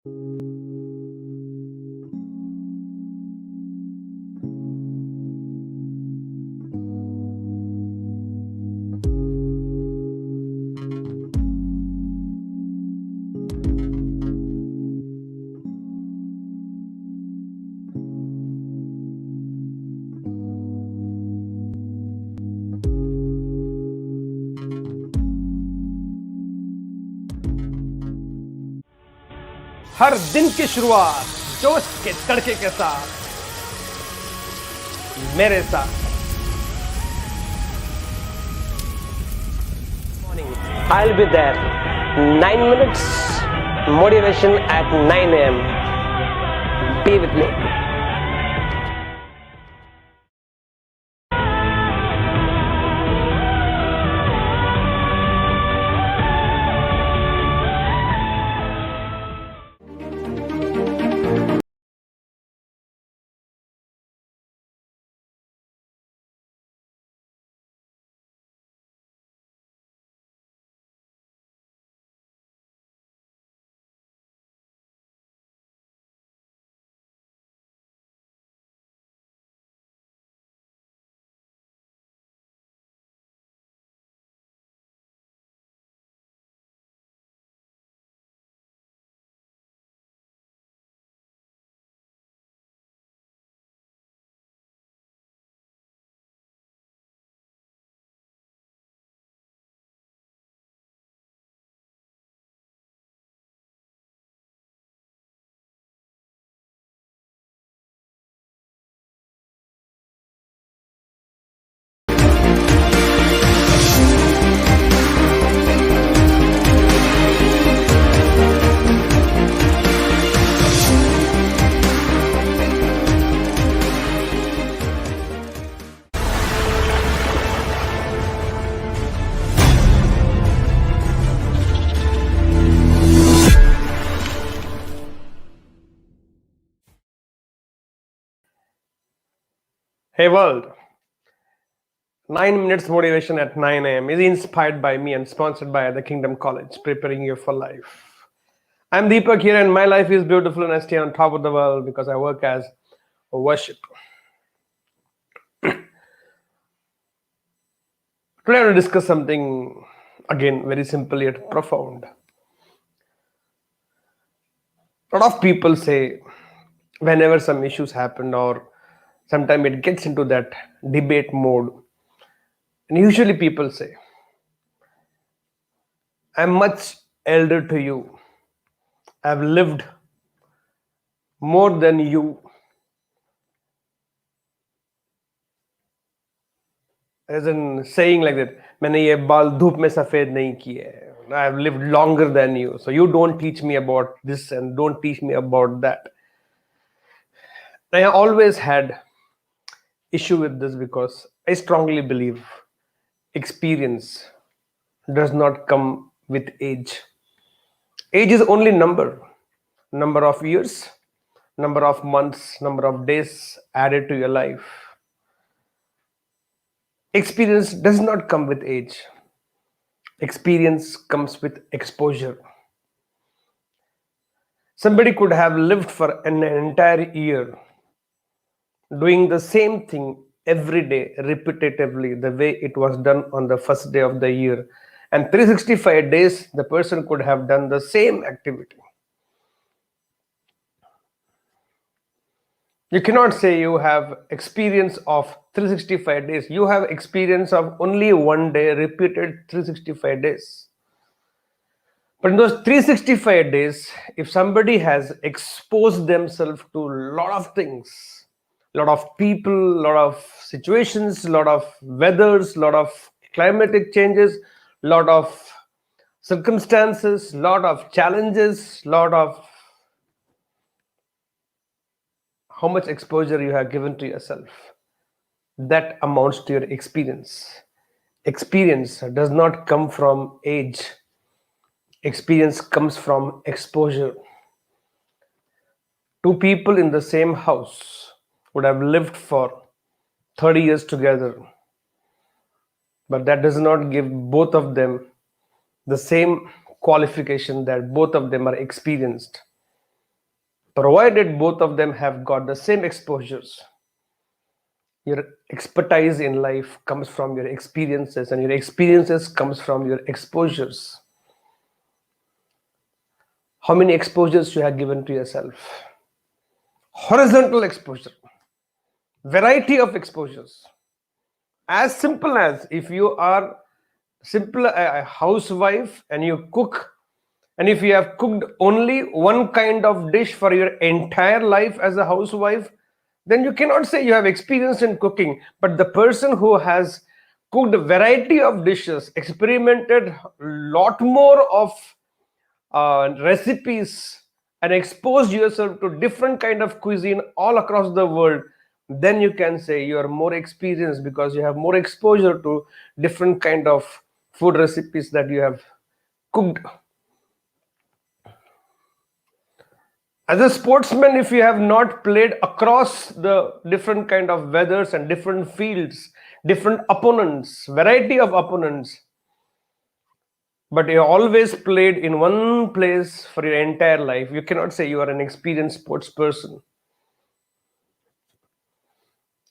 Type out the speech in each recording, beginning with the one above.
हर दिन की शुरुआत जोश के तड़के के साथ मेरे साथ। I'll be there. 9 minutes motivation at 9 a.m. Be with me. Hey world, 9 minutes motivation at 9 a.m. is inspired by me and sponsored by the Kingdom College, preparing you for life. I'm Deepak here, and my life is beautiful, and I stay on top of the world because I work as a worship. Today, I want to discuss something again very simple yet profound. A lot of people say, whenever some issues happen, or sometimes it gets into that debate mode, and usually people say, I'm much elder to you, I've lived more than you, as in saying like that, मैंने ये बाल धूप में सफेद नहीं किए हैं. I've lived longer than you, so you don't teach me about this and don't teach me about that. I always had issue with this because I strongly believe experience does not come with age. Age is only number of years, number of months, number of days added to your life. Experience does not come with age. Experience comes with exposure. Somebody could have lived for an entire year doing the same thing every day repetitively the way it was done on the first day of the year, and 365 days the person could have done the same activity. You cannot say you have experience of 365 days. You have experience of only one day repeated 365 days. But in those 365 days, if somebody has exposed themselves to a lot of things, a lot of people, a lot of situations, a lot of weathers, a lot of climatic changes, a lot of circumstances, a lot of challenges, a lot of how much exposure you have given to yourself, that amounts to your experience. Experience does not come from age. Experience comes from exposure. Two people in the same house would have lived for 30 years together, but that does not give both of them the same qualification that both of them are experienced. provided both of them have got the same exposures. Your expertise in life comes from your experiences, and your experiences comes from your exposures. How many exposures you have given to yourself? Horizontal exposure, variety of exposures. As simple as if you are simple a housewife and you cook, and if you have cooked only one kind of dish for your entire life as a housewife, then you cannot say you have experience in cooking. But the person who has cooked a variety of dishes, experimented a lot more of recipes, and exposed yourself to different kind of cuisine all across the world, then you can say you are more experienced because you have more exposure to different kind of food recipes that you have cooked. As a sportsman, if you have not played across the different kind of weathers and different fields, different opponents, variety of opponents, but you always played in one place for your entire life, you cannot say you are an experienced sports person.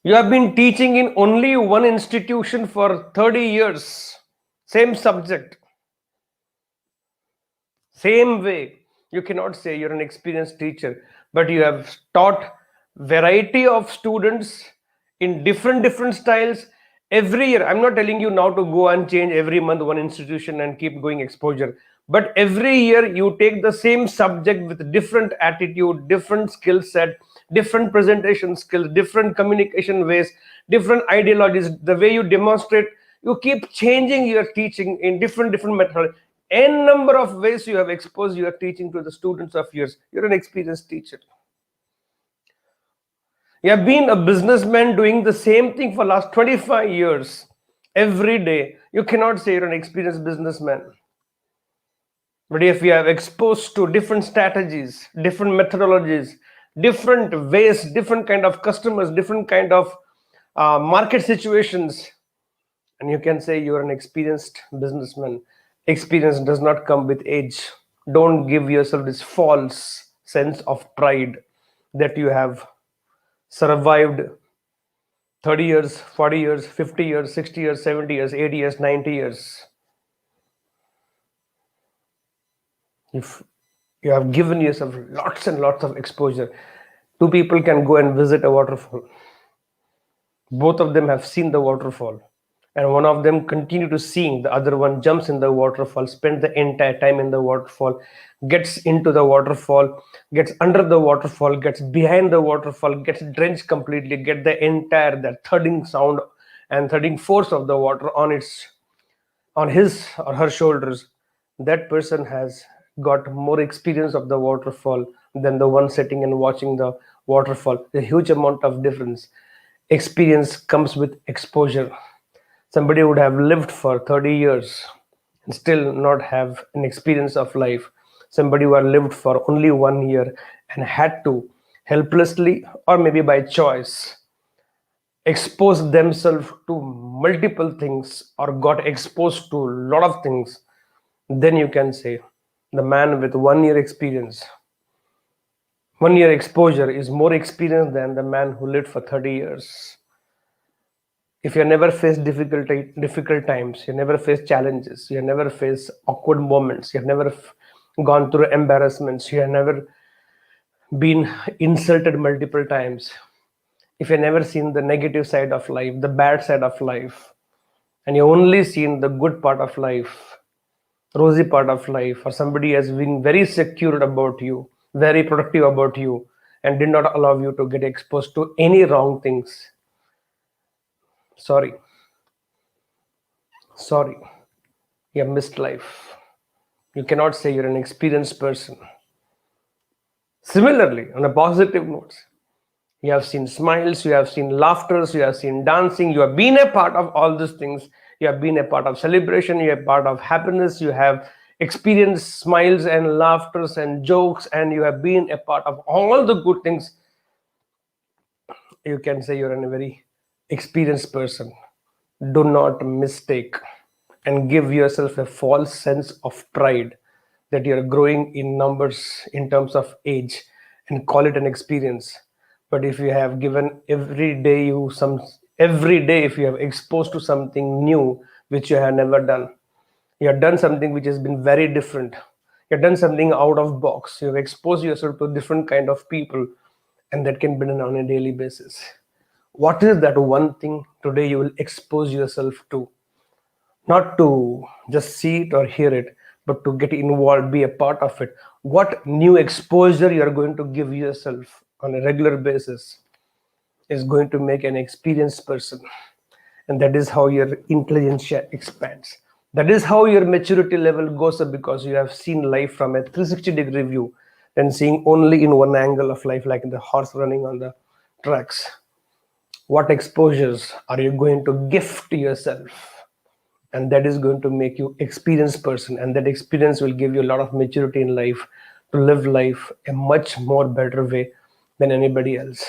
You have been teaching in only one institution for 30 years, same subject, same way. You cannot say you're an experienced teacher, but you have taught variety of students in different styles every year. I'm not telling you now to go and change every month one institution and keep going exposure, but every year you take the same subject with different attitude, different skill set, different presentation skills, different communication ways, different ideologies, the way you demonstrate. You keep changing your teaching in different methods. N number of ways you have exposed your teaching to the students of yours. You're an experienced teacher. You have been a businessman doing the same thing for last 25 years every day. You cannot say you're an experienced businessman. But if you have exposed to different strategies, different methodologies, different ways, different kind of customers, different kind of market situations, and you can say you're an experienced businessman. Experience does not come with age. Don't give yourself this false sense of pride that you have survived 30 years, 40 years, 50 years, 60 years, 70 years, 80 years, 90 years. If you have given yourself lots and lots of exposure, two people can go and visit a waterfall. Both of them have seen the waterfall, and one of them continue to seeing, the other one jumps in the waterfall, spends the entire time in the waterfall, gets into the waterfall, gets under the waterfall, gets behind the waterfall, gets drenched completely, get the entire that thudding sound and thudding force of the water on his or her shoulders. That person has got more experience of the waterfall than the one sitting and watching the waterfall. A huge amount of difference. Experience comes with exposure. Somebody would have lived for 30 years and still not have an experience of life. Somebody who had lived for only 1 year and had to helplessly or maybe by choice expose themselves to multiple things or got exposed to a lot of things, then you can say the man with 1 year experience, 1 year exposure is more experienced than the man who lived for 30 years. If you never face difficult times, you never face challenges, you never face awkward moments, you have never gone through embarrassments, you have never been insulted multiple times, if you've never seen the negative side of life, the bad side of life, and you only seen the good part of life, rosy part of life, or somebody has been very secure about you, very productive about you, and did not allow you to get exposed to any wrong things, sorry, sorry, you have missed life. You cannot say you're an experienced person. Similarly, on a positive note, you have seen smiles, you have seen laughters, you have seen dancing, you have been a part of all these things. You have been a part of celebration, you are part of happiness, you have experienced smiles and laughters and jokes, and you have been a part of all the good things. You can say you're a very experienced person. Do not mistake and give yourself a false sense of pride that you're growing in numbers in terms of age and call it an experience. But if you have given every day, if you have exposed to something new which you have never done, you have done something which has been very different, you have done something out of box, you have exposed yourself to different kind of people, and that can be done on a daily basis. What is that one thing today you will expose yourself to? Not to just see it or hear it, but to get involved, be a part of it. What new exposure you are going to give yourself on a regular basis is going to make an experienced person. And that is how your intelligence expands. That is how your maturity level goes up, because you have seen life from a 360-degree view than seeing only in one angle of life, like the horse running on the tracks. What exposures are you going to gift yourself? And that is going to make you experienced person, and that experience will give you a lot of maturity in life to live life a much more better way than anybody else.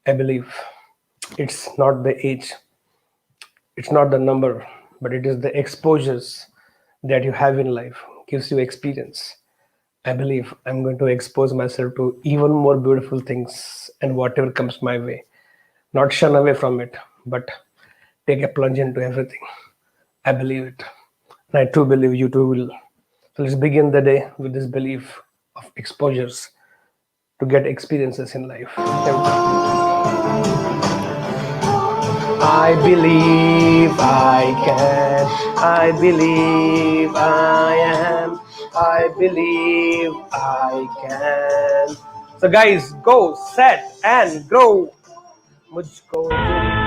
I believe it's not the age, it's not the number, but it is the exposures that you have in life gives you experience. I believe I'm going to expose myself to even more beautiful things and whatever comes my way. Not shun away from it, but take a plunge into everything. I believe it. And I too believe you too will. So let's begin the day with this belief of exposures to get experiences in life. I believe I can. I believe I am. I believe I can. So guys, go, set and grow. मुझको